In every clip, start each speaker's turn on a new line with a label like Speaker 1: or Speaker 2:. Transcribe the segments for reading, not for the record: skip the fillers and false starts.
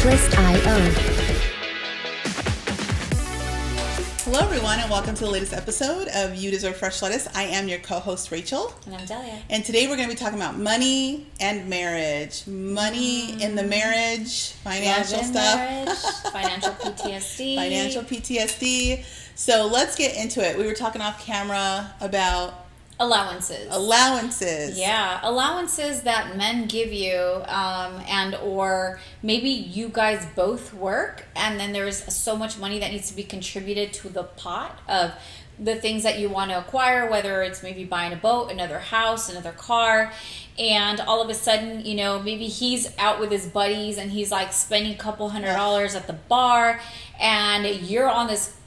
Speaker 1: Checklist.io.
Speaker 2: Hello, everyone, and welcome to the latest episode of You Deserve Fresh Lettuce. I am your co-host, Rachel.
Speaker 3: And I'm Delia.
Speaker 2: And today we're going to be talking about money and marriage. Money in the marriage, financial stuff.
Speaker 3: Marriage, financial PTSD.
Speaker 2: Financial PTSD. So let's get into it. We were talking off camera about Allowances.
Speaker 3: Yeah, allowances that men give you, and or maybe you guys both work, and then there's so much money that needs to be contributed to the pot of the things that you want to acquire, whether it's maybe buying a boat, another house, another car, and all of a sudden, you know, maybe he's out with his buddies and he's like spending a couple $100 at the bar, and you're on this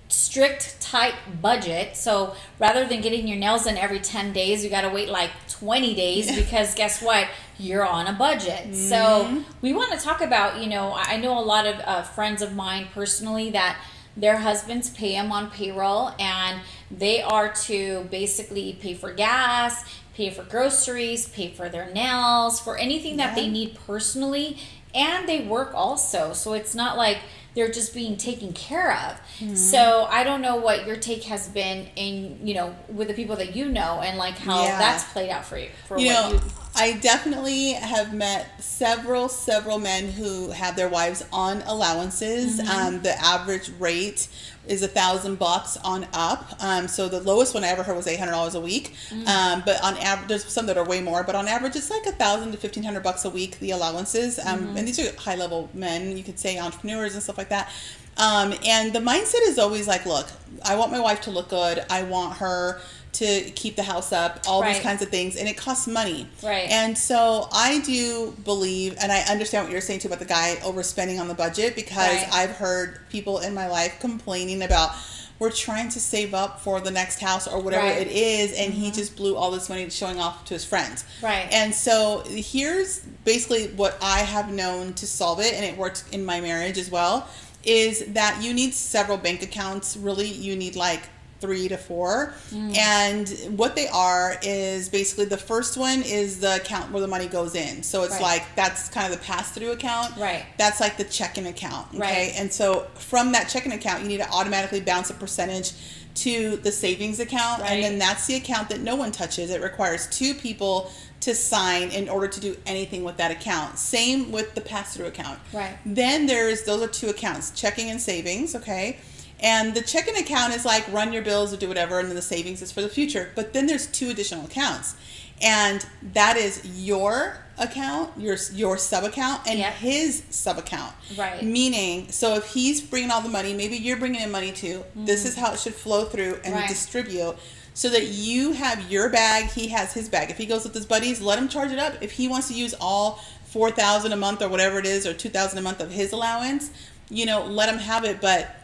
Speaker 3: strict tight budget. So rather than getting your nails done every 10 days, you got to wait like 20 days because guess what, you're on a budget. So we want to talk about, you know, I know a lot of friends of mine personally that their husbands pay them on payroll, and they are to basically pay for gas, pay for groceries, pay for their nails, for anything that they need personally, and they work also. So it's not like they're just being taken care of. So I don't know what your take has been in, you know, with the people that you know, and like how that's played out for you.
Speaker 2: I definitely have met several men who have their wives on allowances. The average rate is $1,000 on up. So the lowest one I ever heard was $800 a week. But on average, there's some that are way more. But on average, it's like $1,000 to $1,500 a week. The allowances, and these are high level men. You could say entrepreneurs and stuff like that. And the mindset is always like, look, I want my wife to look good. I want her to keep the house up, all these kinds of things, and it costs money. And so I do believe, and I understand what you're saying too about the guy overspending on the budget, because I've heard people in my life complaining about, we're trying to save up for the next house or whatever it is, and he just blew all this money showing off to his friends. And so here's basically what I have known to solve it, and it worked in my marriage as well, is that you need several bank accounts. Really, you need like 3 to 4. And what they are is basically, the first one is the account where the money goes in. So it's like, that's kind of the pass-through account. That's like the checking account. Okay. And so from that checking account, you need to automatically bounce a percentage to the savings account. And then that's the account that no one touches. It requires 2 people to sign in order to do anything with that account. Same with the pass-through account. Then those are 2 accounts, checking and savings. Okay. And the checking account is like run your bills or do whatever, and then the savings is for the future. But then there's 2 additional accounts, and that is your account, your sub account, and his sub account. Meaning, so if he's bringing all the money, maybe you're bringing in money too. This is how it should flow through and distribute, so that you have your bag, he has his bag. If he goes with his buddies, let him charge it up. If he wants to use all $4,000 a month or whatever it is, or $2,000 a month of his allowance, you know, let him have it. But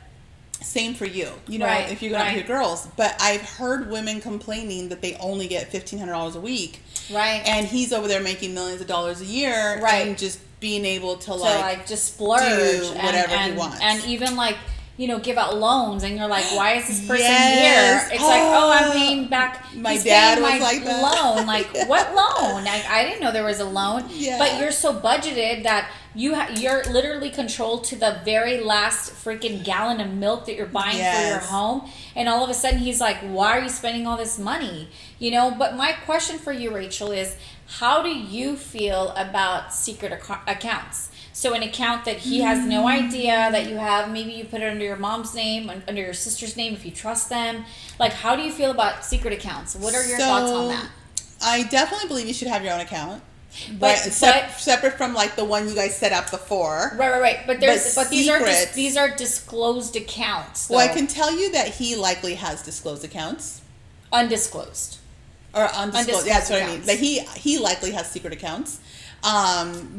Speaker 2: same for you, you know, if you're going out with your girls. But I've heard women complaining that they only get $1,500 a week. And he's over there making millions of dollars a year. And just being able to like
Speaker 3: just splurge,
Speaker 2: do whatever he wants.
Speaker 3: And even like, you know, give out loans, and you're like, why is this person here? It's like, I'm paying back.
Speaker 2: My dad was like that.
Speaker 3: Loan. Like, what loan? I didn't know there was a loan. But you're so budgeted that you're literally controlled to the very last freaking gallon of milk that you're buying for your home. And all of a sudden he's like, why are you spending all this money? You know, but my question for you, Rachel, is how do you feel about secret accounts? So an account that he has no idea that you have, maybe you put it under your mom's name, under your sister's name if you trust them. Like, how do you feel about secret accounts? What are your thoughts on that?
Speaker 2: I definitely believe you should have your own account. But separate from like the one you guys set up before.
Speaker 3: But these are disclosed accounts, though.
Speaker 2: Well, I can tell you that he likely has disclosed accounts.
Speaker 3: Undisclosed.
Speaker 2: Or undisclosed. Yeah, that's what I mean. That he likely has secret accounts.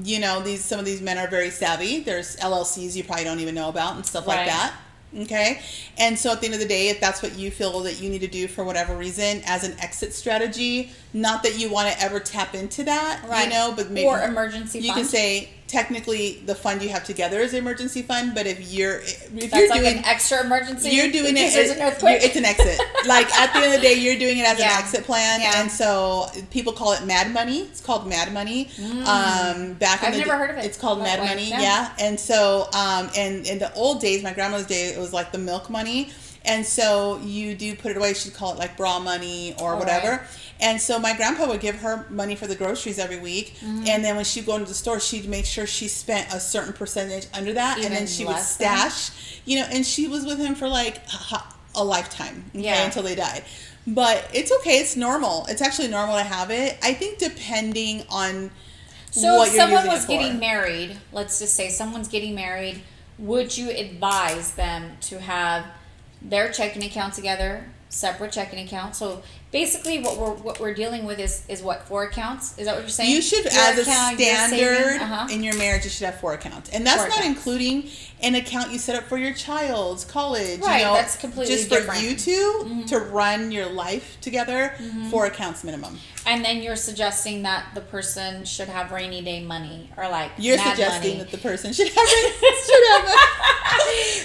Speaker 2: You know, some of these men are very savvy. There's LLCs you probably don't even know about and stuff like that. Okay. And so at the end of the day, if that's what you feel that you need to do for whatever reason as an exit strategy, not that you want to ever tap into that, you know, but maybe
Speaker 3: or emergency
Speaker 2: you
Speaker 3: fund.
Speaker 2: can say, technically the fund you have together is the emergency fund, but if you're
Speaker 3: That's
Speaker 2: you're
Speaker 3: like
Speaker 2: doing
Speaker 3: an extra emergency.
Speaker 2: you're doing
Speaker 3: in case
Speaker 2: it
Speaker 3: there's an earthquake.
Speaker 2: it's an exit. Like at the end of the day, you're doing it as
Speaker 3: Yeah.
Speaker 2: an exit plan.
Speaker 3: Yeah.
Speaker 2: And so people call it mad money. It's called mad money. Back in
Speaker 3: I've never heard of it
Speaker 2: It's called
Speaker 3: that
Speaker 2: mad
Speaker 3: way.
Speaker 2: money.
Speaker 3: Yeah.
Speaker 2: Yeah. And so and in the old days, my grandmother's day, it was like the milk money. And so you do put it away. She'd call it like bra money or whatever.
Speaker 3: Right.
Speaker 2: And so my grandpa would give her money for the groceries every week. And then when she'd go into the store, she'd make sure she spent a certain percentage under that.
Speaker 3: Even
Speaker 2: and then she would
Speaker 3: less than?
Speaker 2: stash, and she was with him for like a lifetime, okay,
Speaker 3: Yeah.
Speaker 2: until they died. But it's okay. It's normal. It's actually normal to have it. I think depending on
Speaker 3: So
Speaker 2: what
Speaker 3: if
Speaker 2: you're
Speaker 3: someone
Speaker 2: using
Speaker 3: was
Speaker 2: it for.
Speaker 3: getting married, let's just say someone's getting married, would you advise them to have their checking account together, separate checking account? So basically what we're dealing with is what, 4 accounts? Is that what you're saying?
Speaker 2: You should,
Speaker 3: Your
Speaker 2: as a
Speaker 3: account, your
Speaker 2: standard
Speaker 3: saving, uh-huh.
Speaker 2: in your marriage, you should have 4 accounts, and that's
Speaker 3: 4
Speaker 2: not
Speaker 3: accounts.
Speaker 2: including an account you set up for your child's college.
Speaker 3: Right, that's completely
Speaker 2: just
Speaker 3: different.
Speaker 2: for you two to run your life together. 4 accounts minimum.
Speaker 3: And then you're suggesting that the person should have rainy day money or like
Speaker 2: You're
Speaker 3: mad
Speaker 2: suggesting
Speaker 3: money.
Speaker 2: that the person should have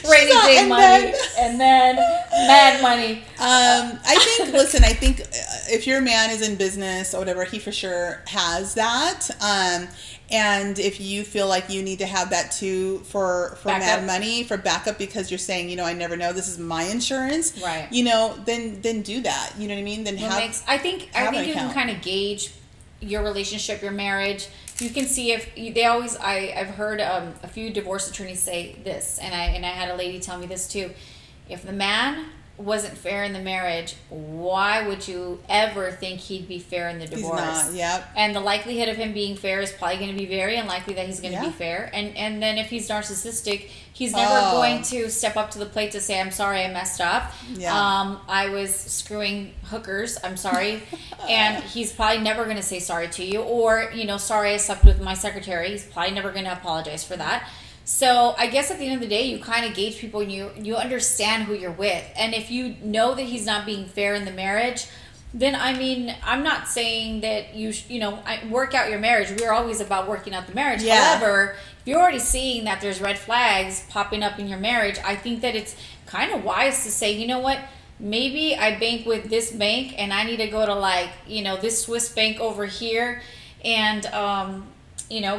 Speaker 3: Rainy
Speaker 2: So,
Speaker 3: day
Speaker 2: and
Speaker 3: money
Speaker 2: then-
Speaker 3: and then mad money.
Speaker 2: I think if your man is in business or whatever, he for sure has that. And if you feel like you need to have that too for
Speaker 3: Backup.
Speaker 2: mad money, for backup, because you're saying, I never know, this is my insurance,
Speaker 3: Right.
Speaker 2: then do that. You know what I mean? Then
Speaker 3: I think
Speaker 2: have an
Speaker 3: you can
Speaker 2: account.
Speaker 3: kind of gauge your relationship, your marriage. You can see if they always. I've heard a few divorce attorneys say this, and I had a lady tell me this too. If the man wasn't fair in the marriage, why would you ever think he'd be fair in the divorce?
Speaker 2: He's not. Yep.
Speaker 3: And the likelihood of him being fair is probably going to be very unlikely that he's going to
Speaker 2: Yeah.
Speaker 3: be fair. And then if he's narcissistic, he's never going to step up to the plate to say, I'm sorry, I messed up.
Speaker 2: Yeah.
Speaker 3: I was screwing hookers. I'm sorry. And he's probably never going to say sorry to you. Or, sorry, I slept with my secretary. He's probably never going to apologize for that. So I guess at the end of the day, you kind of gauge people and you understand who you're with. And if you know that he's not being fair in the marriage, then I'm not saying that work out your marriage. We're always about working out the marriage.
Speaker 2: Yeah.
Speaker 3: However, if you're already seeing that there's red flags popping up in your marriage, I think that it's kind of wise to say, you know what? Maybe I bank with this bank and I need to go to this Swiss bank over here and,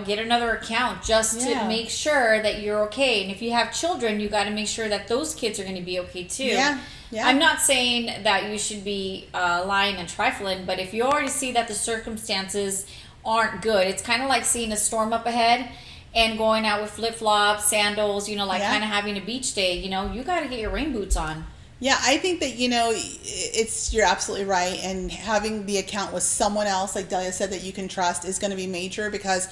Speaker 3: get another account just to
Speaker 2: Yeah.
Speaker 3: make sure that you're okay. And if you have children, you got to make sure that those kids are going to be okay too.
Speaker 2: Yeah. Yeah.
Speaker 3: I'm not saying that you should be lying and trifling, but if you already see that the circumstances aren't good, it's kind of like seeing a storm up ahead and going out with flip-flops, sandals, kind of having a beach day. You got to get your rain boots on.
Speaker 2: Yeah, I think that, you're absolutely right. And having the account with someone else, like Delia said, that you can trust is going to be major, because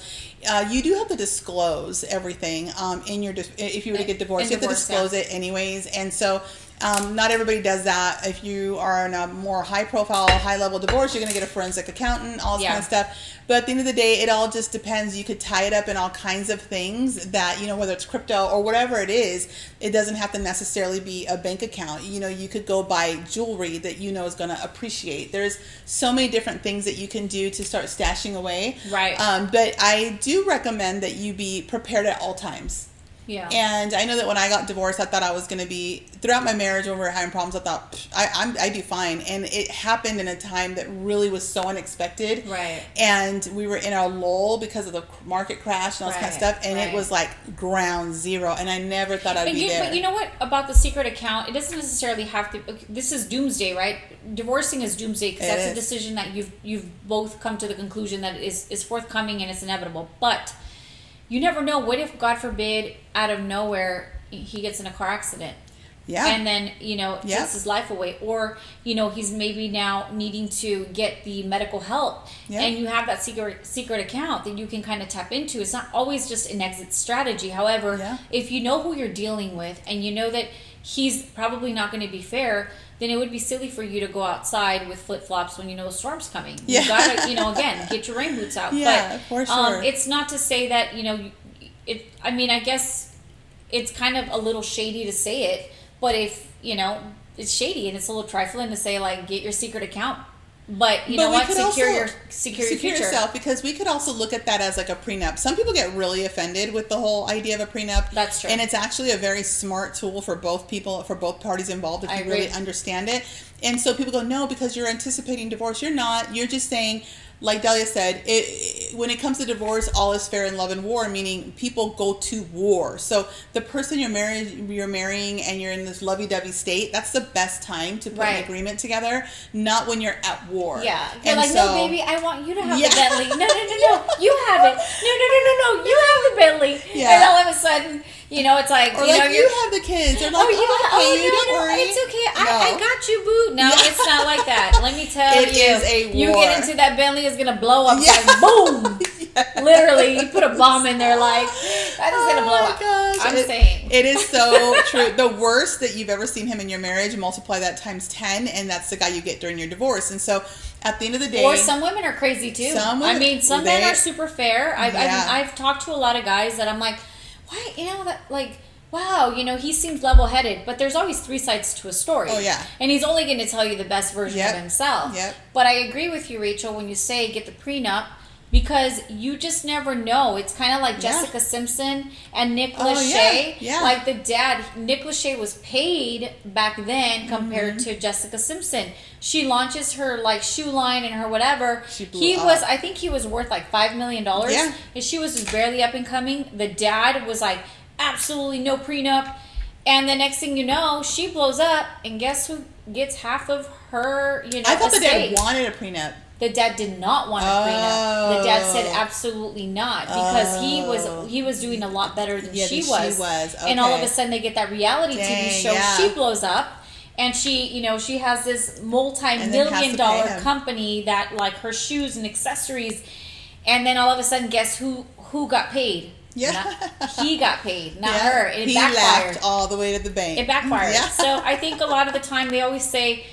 Speaker 2: you do have to disclose everything if you were to get divorced. You have to disclose it anyways. And so not everybody does that. If you are in a more high-profile, high-level divorce, you're going to get a forensic accountant, all this kind of stuff. But at the end of the day, it all just depends. You could tie it up in all kinds of things that, whether it's crypto or whatever it is, it doesn't have to necessarily be a bank account. You could go buy jewelry that is going to appreciate. There's so many different things that you can do to start stashing away.
Speaker 3: Right.
Speaker 2: But I do recommend that you be prepared at all times.
Speaker 3: Yeah.
Speaker 2: And I know that when I got divorced, I thought I was going to be, throughout my marriage when we were having problems, I thought, I do fine. And it happened in a time that really was so unexpected.
Speaker 3: Right.
Speaker 2: And we were in a lull because of the market crash and all this kind of stuff. And it was like ground zero. And I never thought I'd be there.
Speaker 3: But you know what about the secret account? It doesn't necessarily have to. This is doomsday, right? Divorcing is doomsday because that's a decision that you've both come to the conclusion that is forthcoming and it's inevitable. But you never know. What if, God forbid, out of nowhere, he gets in a car accident?
Speaker 2: Yeah.
Speaker 3: And then, takes his life away. Or, he's maybe now needing to get the medical help.
Speaker 2: Yeah.
Speaker 3: And you have that secret account that you can kind of tap into. It's not always just an exit strategy. However, if you know who you're dealing with and you know that he's probably not going to be fair, then it would be silly for you to go outside with flip-flops when a storm's coming.
Speaker 2: Yeah.
Speaker 3: You gotta, again, get your rain boots out.
Speaker 2: Yeah,
Speaker 3: but,
Speaker 2: for sure.
Speaker 3: It's not to say that, I guess it's kind of a little shady to say it, but if, it's shady and it's a little trifling to say, like, get your secret account But you know
Speaker 2: we
Speaker 3: what?
Speaker 2: could
Speaker 3: Secure
Speaker 2: also
Speaker 3: your future.
Speaker 2: yourself, because we could also look at that as like a prenup. Some people get really offended with the whole idea of a prenup.
Speaker 3: That's true.
Speaker 2: And it's actually a very smart tool for both parties involved, if you really understand it. And so people go, no, because you're anticipating divorce. You're not. You're just saying, like Delia said, when it comes to divorce, all is fair in love and war, meaning people go to war. So the person you're marrying and you're in this lovey-dovey state, that's the best time to put an agreement together, not when you're at war.
Speaker 3: Yeah. You're like, no, baby, I want you to have the Bentley. No. You have it. No. You have the Bentley. Yeah. And all of a sudden, you know, it's like,
Speaker 2: or you know, you have the kids. Or like, don't worry.
Speaker 3: It's okay. I got you, boo. No, it's not like that. Let me tell you. It
Speaker 2: is a war.
Speaker 3: You get into that Bentley, it's going to blow up. It's like, boom. Literally, you put a bomb in there, like, that is going to blow up. Gosh. I'm saying.
Speaker 2: It is so true. The worst that you've ever seen him in your marriage, multiply that times 10, and that's the guy you get during your divorce. And so at the end of the day.
Speaker 3: Or some women are crazy too. Some men are super fair. I've talked to a lot of guys that I'm like, why, you know, that, like, wow, you know, he seems level-headed, but there's always three sides to a story.
Speaker 2: Oh, yeah.
Speaker 3: And he's only going to tell you the best version of himself.
Speaker 2: Yep.
Speaker 3: But I agree with you, Rachel, when you say get the prenup, because you just never know. It's kind of like Jessica Simpson and Nick Lachey.
Speaker 2: Yeah.
Speaker 3: Like the dad, Nick Lachey was paid back then compared to Jessica Simpson. She launches her like shoe line and her whatever. I think he was worth like $5 million.
Speaker 2: Yeah.
Speaker 3: And she was just barely up and coming. The dad was like, absolutely no prenup. And the next thing you know, she blows up, and guess who gets half of her, you know,
Speaker 2: I thought
Speaker 3: estate?
Speaker 2: the dad wanted a prenup.
Speaker 3: The dad did not want a prenup. The dad said absolutely not, because he was doing a lot better than she was.
Speaker 2: Okay.
Speaker 3: And all of a sudden they get that reality TV show. She blows up, and she has this multi-million-dollar company that like her shoes and accessories, and then all of a sudden, guess who got paid?
Speaker 2: Yeah.
Speaker 3: He got paid, not her. And it backfired.
Speaker 2: Laughed all the way to the bank.
Speaker 3: It backfired. Yeah. So I think a lot of the time they always say,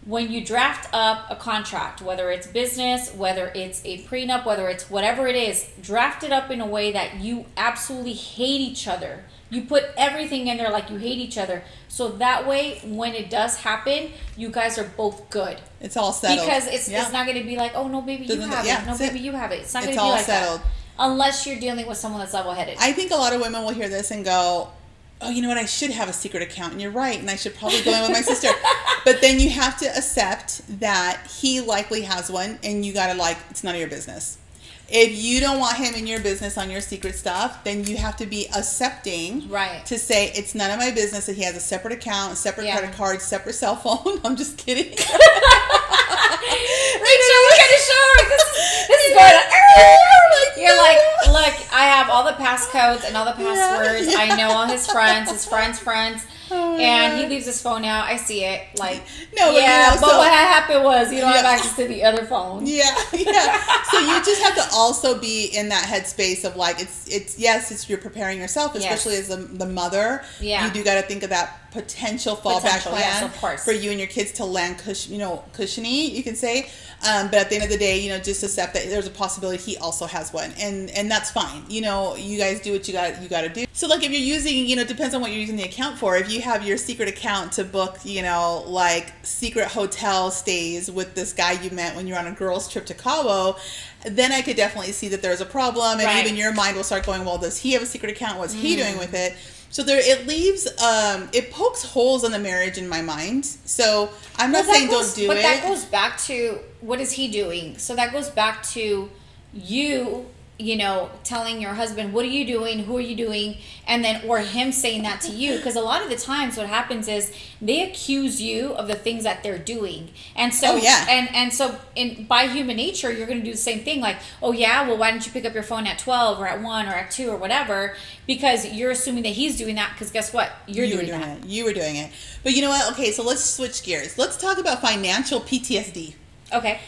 Speaker 3: when you draft up a contract, whether it's business, whether it's a prenup, whether it's whatever it is, draft it up in a way that you absolutely hate each other. You put everything in there like you hate each other. So that way, when it does happen, you guys are both good.
Speaker 2: It's all settled.
Speaker 3: Because it's not going to be like, oh, no, baby, you have it. No, baby, you have it. It's not going to be like
Speaker 2: settled.
Speaker 3: That. Unless you're dealing with someone that's level-headed.
Speaker 2: I think a lot of women will hear this and go, oh, you know what, I should have a secret account, and you're right, and I should probably go in with my sister. But then you have to accept that he likely has one, and you gotta, like, it's none of your business. If you don't want him in your business on your secret stuff, then you have to be accepting to say, it's none of my business that he has a separate account, separate credit card, separate cell phone. I'm just kidding. Rachel,
Speaker 3: we gotta show her. This is going on. You're like, look, I have all the passcodes and all the passwords. Yeah. I know all his friends, and he leaves his phone out. I see it. Like, but what happened was you don't have access to the other phone.
Speaker 2: Yeah. So you just have to also be in that headspace of like, it's you're preparing yourself, especially as the mother. Yeah. You do got to think of that potential fallback plan for you and your kids to land cushiony, you can say. But at the end of the day, just accept that there's a possibility he also has one, and that's fine. You guys do what you got to do. So like if you're using, it depends on what you're using the account for. If you have your secret account to book, like secret hotel stays with this guy you met when you're on a girls trip to Cabo, then I could definitely see that there's a problem, and even your mind will start going, well, does he have a secret account? What's he doing with it? So it leaves, it pokes holes in the marriage in my mind. So I'm not saying don't do it.
Speaker 3: But that goes back to, what is he doing? So that goes back to you, telling your husband, what are you doing? Who are you doing? And then, or him saying that to you. Because a lot of the times what happens is they accuse you of the things that they're doing. And so, by human nature, you're going to do the same thing. Like, oh yeah, well, why didn't you pick up your phone at 12 or at 1 or at 2 or whatever? Because you're assuming that he's doing that, because guess what? You were doing that.
Speaker 2: You were doing it. But you know what? Okay, so let's switch gears. Let's talk about financial PTSD.
Speaker 3: Okay.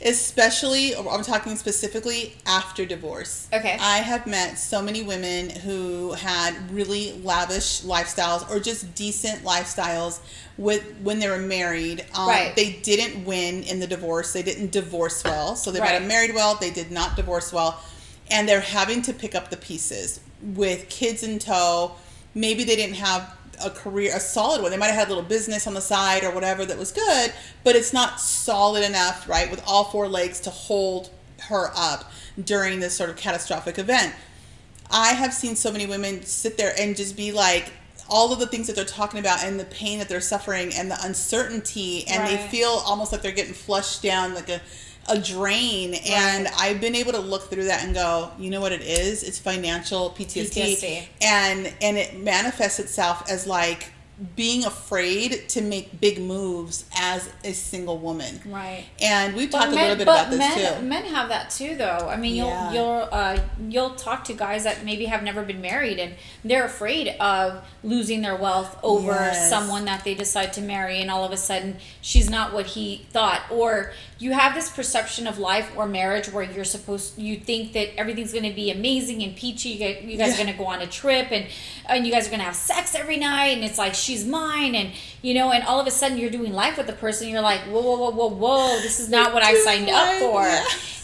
Speaker 2: Especially, I'm talking specifically after divorce. Okay. I have met so many women who had really lavish lifestyles or just decent lifestyles when they were married. They didn't win in the divorce. They didn't divorce well. So they might have married well. They did not divorce well. And they're having to pick up the pieces with kids in tow. Maybe they didn't have a career, a solid one. They might have had a little business on the side or whatever that was good, but it's not solid enough, right, with all four legs to hold her up during this sort of catastrophic event. I have seen so many women sit there and just be like, all of the things that they're talking about and the pain that they're suffering and the uncertainty, and they feel almost like they're getting flushed down like a drain. And I've been able to look through that and go, you know what it is? It's financial PTSD. And it manifests itself as like being afraid to make big moves as a single woman.
Speaker 3: Right.
Speaker 2: And we've talked a little bit about this too.
Speaker 3: Men have that too, though. I mean, you'll talk to guys that maybe have never been married, and they're afraid of losing their wealth over someone that they decide to marry, and all of a sudden she's not what he thought. Or you have this perception of life or marriage where you think that everything's going to be amazing and peachy. You guys are going to go on a trip, and you guys are going to have sex every night, and it's like, she's mine, and and all of a sudden you're doing life with the person, you're like, whoa, this is not what I signed up for.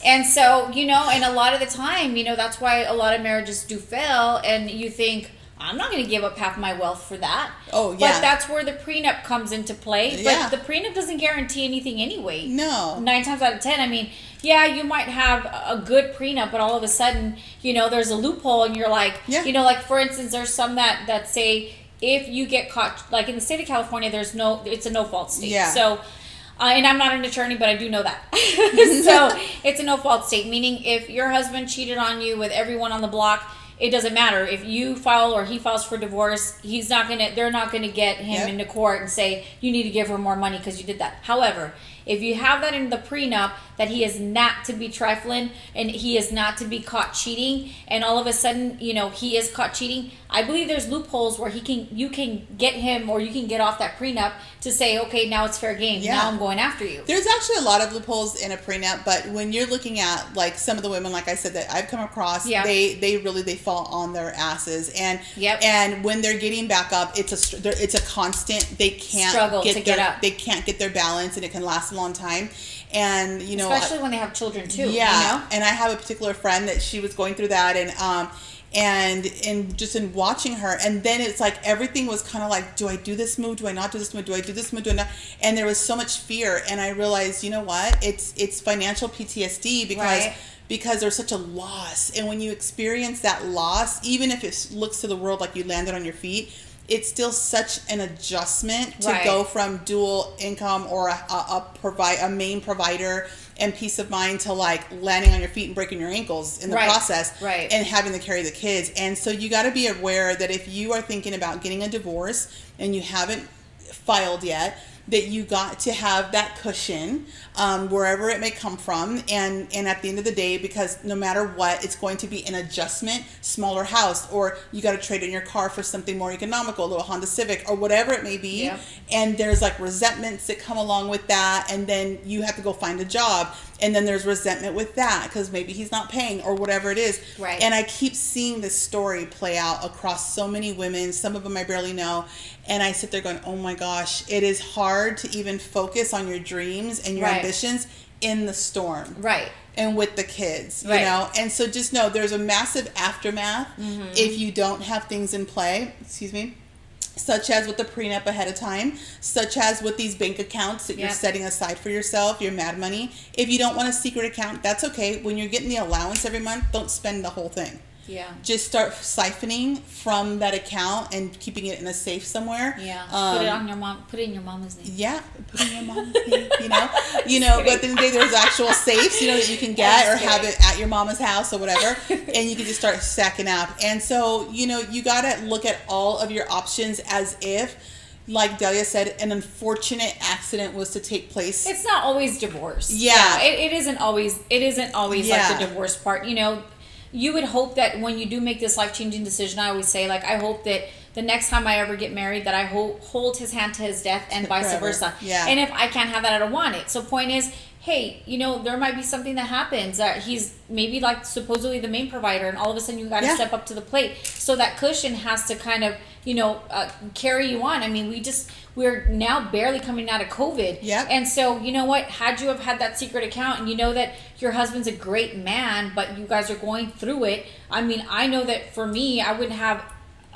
Speaker 3: And so, and a lot of the time, that's why a lot of marriages do fail, and you think, I'm not going to give up half my wealth for that. Oh, yeah. But that's where the prenup comes into play. But the prenup doesn't guarantee anything anyway. No. 9 times out of 10, I mean, yeah, you might have a good prenup, but all of a sudden, there's a loophole, and you're like, like, for instance, there's some that say, if you get caught, like in the state of California, it's a no-fault state. Yeah. So, and I'm not an attorney, but I do know that. So, it's a no-fault state, meaning if your husband cheated on you with everyone on the block, it doesn't matter. If you file or he files for divorce, they're not gonna get him into court and say, you need to give her more money because you did that. However, if you have that in the prenup, that he is not to be trifling and he is not to be caught cheating, and all of a sudden, he is caught cheating, I believe there's loopholes where you can get him, or you can get off that prenup to say, okay, now it's fair game. Yeah. Now I'm going after you.
Speaker 2: There's actually a lot of loopholes in a prenup, but when you're looking at like some of the women, like I said, that I've come across, they fall on their asses, and and when they're getting back up, it's a constant. They can't struggle to get up. They can't get their balance, and it can last a long time. And
Speaker 3: especially when they have children too.
Speaker 2: Yeah, and I have a particular friend that she was going through that, and just in watching her, and then it's like everything was kind of like, do I do this move? Do I not do this move? Do I do this move? Do I not? And there was so much fear, and I realized, you know what? It's financial PTSD because there's such a loss, and when you experience that loss, even if it looks to the world like you landed on your feet, it's still such an adjustment to go from dual income or a main provider and peace of mind to like landing on your feet and breaking your ankles in the process, and having to carry the kids. And so you got to be aware that if you are thinking about getting a divorce and you haven't filed yet, that you got to have that cushion wherever it may come from, and at the end of the day, because no matter what, it's going to be an adjustment, smaller house, or you got to trade in your car for something more economical, a little Honda Civic or whatever it may be, and there's like resentments that come along with that, and then you have to go find a job, and then there's resentment with that because maybe he's not paying or whatever it is. And I keep seeing this story play out across so many women. Some of them I barely know, and I sit there going, oh my gosh, it is hard to even focus on your dreams and your ambitions in the storm. And with the kids, and so just know there's a massive aftermath if you don't have things in play, such as with the prenup ahead of time, such as with these bank accounts that you're setting aside for yourself, your mad money. If you don't want a secret account, that's okay. When you're getting the allowance every month, don't spend the whole thing. Just start siphoning from that account and keeping it in a safe somewhere.
Speaker 3: Put it on your mom. Put it in your mama's name.
Speaker 2: Put it in your mom's name. But at the end of the day, there's actual safes, that you can get or have it at your mama's house or whatever, and you can just start stacking up. And so, you gotta look at all of your options as if, like Delia said, an unfortunate accident was to take place.
Speaker 3: It's not always divorce. It isn't always. It isn't always like the divorce part. You would hope that when you do make this life-changing decision, I always say, like, I hope that the next time I ever get married, that I hold his hand to his death and vice versa. And if I can't have that, I don't want it. So point is, hey, there might be something that happens that he's maybe like supposedly the main provider, and all of a sudden you got to step up to the plate. So that cushion has to kind of, carry you on. I mean, we're now barely coming out of COVID. And so, you know what, had you have had that secret account, and you know that your husband's a great man, but you guys are going through it. I mean, I know that for me, I wouldn't have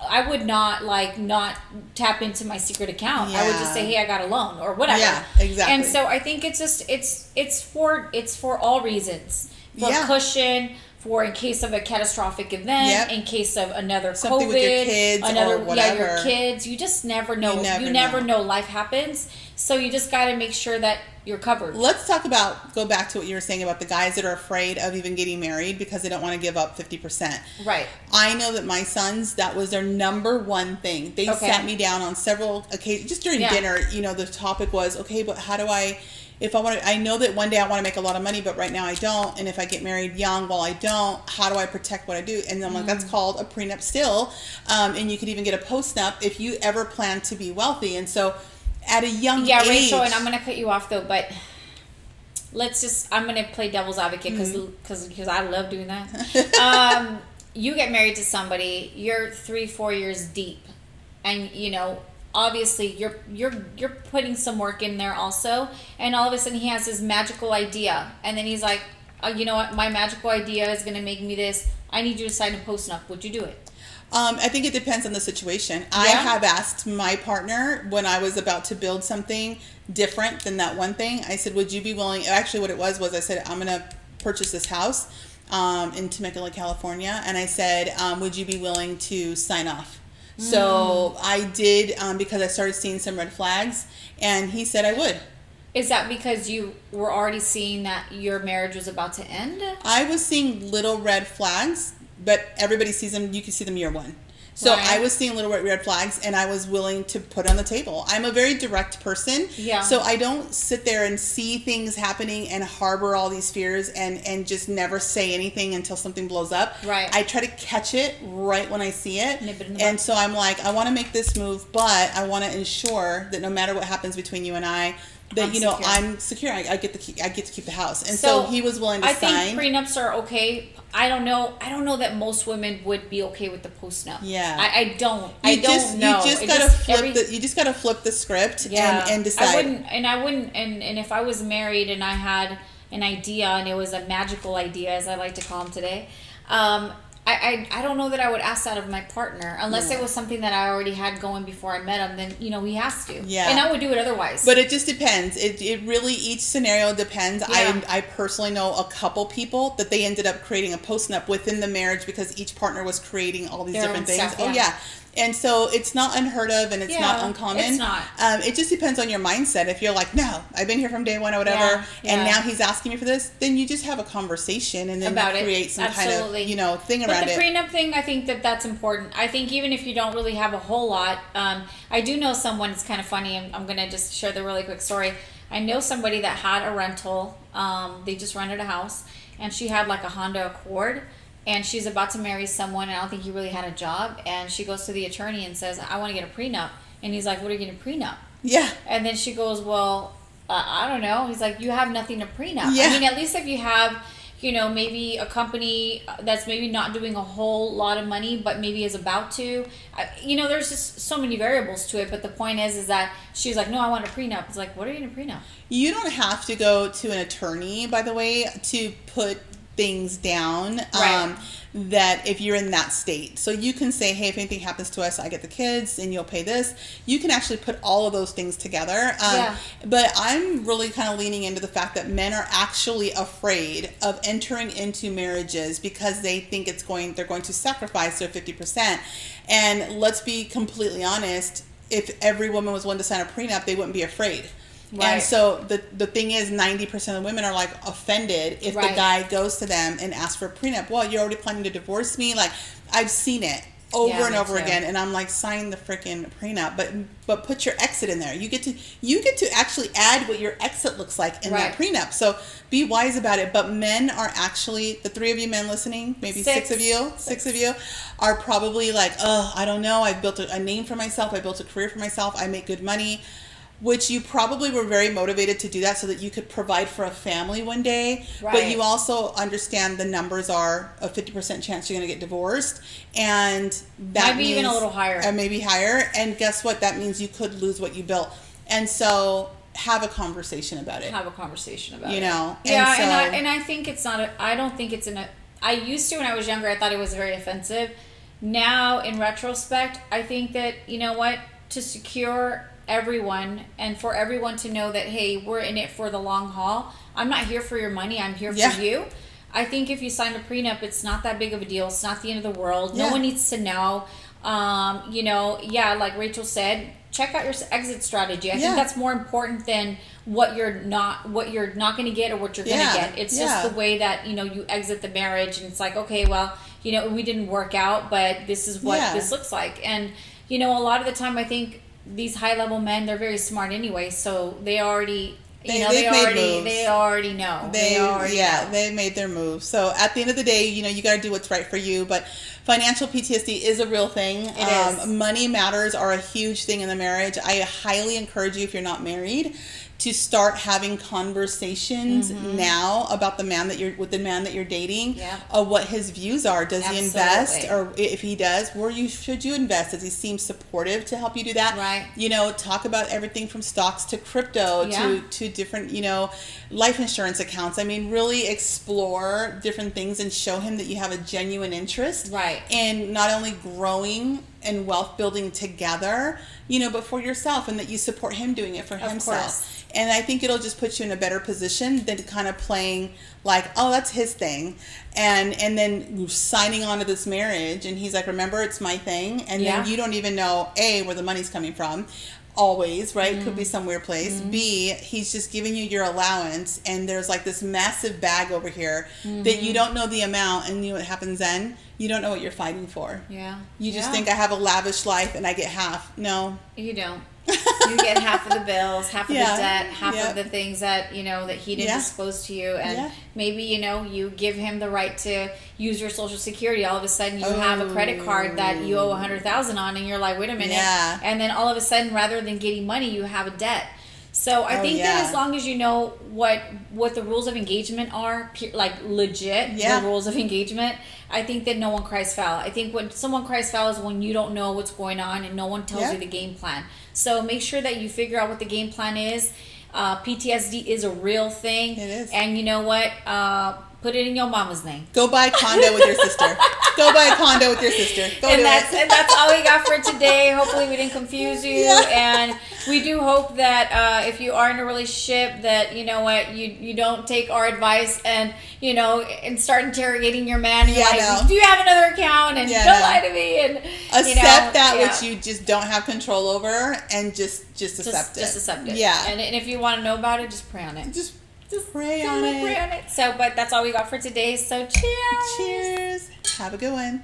Speaker 3: I would not not tap into my secret account. I would just say, hey, I got a loan or whatever.
Speaker 2: Yeah, exactly.
Speaker 3: And so I think it's just it's for all reasons. For cushion, for in case of a catastrophic event, in case of another
Speaker 2: something
Speaker 3: COVID,
Speaker 2: with your kids
Speaker 3: another
Speaker 2: or whatever.
Speaker 3: your kids. You just never know. You never know. Life happens. So you just got to make sure that you're covered.
Speaker 2: Let's go back to what you were saying about the guys that are afraid of even getting married because they don't want to give up 50%.
Speaker 3: Right.
Speaker 2: I know that my sons, that was their number one thing. They sat me down on several occasions, just during dinner, the topic was, okay, but how do I know that one day I want to make a lot of money, but right now I don't. And if I get married young, I don't, how do I protect what I do? And I'm like, that's called a prenup still. And you could even get a postnup if you ever plan to be wealthy. And so at a young age.
Speaker 3: Yeah, Rachel, and I'm going to cut you off though, but I'm going to play devil's advocate because I love doing that. You get married to somebody, you're 3-4 years deep, and obviously you're putting some work in there also, and all of a sudden he has this magical idea, and then he's like, you know what, my magical idea is going to make me this. I need you to sign a postnup. Would you do it?
Speaker 2: I think it depends on the situation. I have asked my partner when I was about to build something different than that one thing. I said, would you be willing? Actually, what it was I said, I'm going to purchase this house in Temecula, California. And I said, would you be willing to sign off? So I did, because I started seeing some red flags, and he said I would.
Speaker 3: Is that because you were already seeing that your marriage was about to end?
Speaker 2: I was seeing little red flags, but everybody sees them. You can see them year one. So I was seeing little red flags, and I was willing to put it on the table. I'm a very direct person.
Speaker 3: Yeah.
Speaker 2: So I don't sit there and see things happening and harbor all these fears and just never say anything until something blows up.
Speaker 3: Right.
Speaker 2: I try to catch it right when I see it.
Speaker 3: Nip it in the
Speaker 2: And
Speaker 3: bud.
Speaker 2: so I'm like, I want to make this move, but I want to ensure that no matter what happens between you and I, that I'm secure. I get to keep the house. And so he was willing to sign.
Speaker 3: I think prenups are okay. I don't know that most women would be okay with the postnup.
Speaker 2: Yeah.
Speaker 3: I don't know.
Speaker 2: You just gotta flip the script and decide.
Speaker 3: I wouldn't and if I was married and I had an idea and it was a magical idea, as I like to call them today, I don't know that I would ask that of my partner unless it was something that I already had going before I met him. Then he has to.
Speaker 2: Yeah.
Speaker 3: And I would do it otherwise.
Speaker 2: But it just depends. It really, each scenario depends.
Speaker 3: Yeah.
Speaker 2: I personally know a couple people that they ended up creating a postnup within the marriage because each partner was creating all these different things.
Speaker 3: Stuff,
Speaker 2: Oh yeah. And so it's not unheard of, and it's not uncommon.
Speaker 3: It's not.
Speaker 2: It just depends on your mindset. If you're like, no, I've been here from day one or whatever, and now he's asking me for this, then you just have a conversation and then
Speaker 3: about
Speaker 2: create some kind of thing around it.
Speaker 3: But the prenup thing, I think that's important. I think even if you don't really have a whole lot, I do know someone. It's kind of funny. I'm going to just share the really quick story. I know somebody that had a rental. They just rented a house, and she had like a Honda Accord. And she's about to marry someone, and I don't think he really had a job. And she goes to the attorney and says, I want to get a prenup. And he's like, what are you going to prenup?
Speaker 2: Yeah.
Speaker 3: And then she goes, well, I don't know. He's like, you have nothing to prenup.
Speaker 2: Yeah.
Speaker 3: I mean, at least if you have, maybe a company that's maybe not doing a whole lot of money, but maybe is about to. There's just so many variables to it. But the point is that she's like, no, I want a prenup. It's like, what are you going to prenup?
Speaker 2: You don't have to go to an attorney, by the way, to put things down that if you're in that state. So you can say, hey, if anything happens to us, I get the kids and you'll pay this. You can actually put all of those things together. But I'm really kind of leaning into the fact that men are actually afraid of entering into marriages because they think they're going to sacrifice their 50%. And let's be completely honest, if every woman was willing to sign a prenup, they wouldn't be afraid. Right. And so the thing is, 90% of women are like offended if the guy goes to them and asks for a prenup. Well, you're already planning to divorce me. Like, I've seen it over and over again, and I'm like, sign the freaking prenup, but put your exit in there. You get to actually add what your exit looks like in that prenup. So be wise about it. But men are actually, the 3 of you men listening, maybe six of you are probably like, oh, I don't know. I've built a name for myself. I built a career for myself. I make good money. Which you probably were very motivated to do that so that you could provide for a family one day. Right. But you also understand the numbers are a 50% chance you're going to get divorced. And that
Speaker 3: maybe even a little higher.
Speaker 2: Maybe higher. And guess what? That means you could lose what you built. And so have a conversation about it.
Speaker 3: Yeah.
Speaker 2: And
Speaker 3: I think it's not, I don't think it's I used to when I was younger, I thought it was very offensive. now in retrospect, I think that, you know what, to secure everyone and for everyone to know that, hey, we're in it for the long haul. I'm not here for your money. I'm here for you. I think if you sign a prenup, it's not that big of a deal. It's not the end of the world. No one needs to know. You know, like Rachel said, check out your exit strategy. I think that's more important than what you're not going to get or what you're going to get. It's just the way that, you know, you exit the marriage, and it's like, okay, well, you know, we didn't work out, but this is what this looks like. And, you know, a lot of the time I think these high level men, they're very smart anyway, so they already they already know.
Speaker 2: They made their moves. So at the end of the day, you know, you got to do what's right for you. But financial PTSD is a real thing.
Speaker 3: It is.
Speaker 2: Money matters are a huge thing in the marriage. I highly encourage you, if you're not married, to start having conversations now about the man that you're dating, of what his views are. Does he invest, or if he does, should you invest? Does he seem supportive to help you do that?
Speaker 3: Right.
Speaker 2: You know, talk about everything from stocks to crypto to different, you know, life insurance accounts. I mean, really explore different things and show him that you have a genuine interest in not only growing and wealth building together, you know, but for yourself, and that you support him doing it for himself. And I think it'll just put you in a better position than kind of playing like, oh, that's his thing. And then signing on to this marriage. And he's like, remember, it's my thing. And then you don't even know, A, where the money's coming from. Always, right? Could be some weird place. B, he's just giving you your allowance. And there's like this massive bag over here that you don't know the amount. And you know what happens then? You don't know what you're fighting for.
Speaker 3: Yeah.
Speaker 2: You just think I have a lavish life and I get half. No.
Speaker 3: You don't. You get half of the bills, half of the debt, half of the things that, you know, that he didn't disclose to you. And maybe, you know, you give him the right to use your Social Security. All of a sudden you have a credit card that you owe $100,000 on, and you're like, wait a minute. And then all of a sudden, rather than getting money, you have a debt. So I think that as long as you know what the rules of engagement are, like legit, the rules of engagement, I think that no one cries foul. I think when someone cries foul is when you don't know what's going on and no one tells you the game plan. So make sure that you figure out what the game plan is. PTSD is a real thing.
Speaker 2: It is.
Speaker 3: And you know what? Put it in your mama's name.
Speaker 2: Go buy a condo with your sister. Go buy a condo with your sister.
Speaker 3: And that's all we got for today. Hopefully we didn't confuse you. And we do hope that if you are in a relationship, that, you know what, you don't take our advice and, you know, and start interrogating your man. And you're like, do you have another account? And don't lie to me. And
Speaker 2: accept that which you just don't have control over, and just accept it.
Speaker 3: Just accept it.
Speaker 2: Yeah.
Speaker 3: And if you want to know about it, just pray on it.
Speaker 2: Just pray on it.
Speaker 3: So, but that's all we got for today. So cheers.
Speaker 2: Cheers. Have a good one.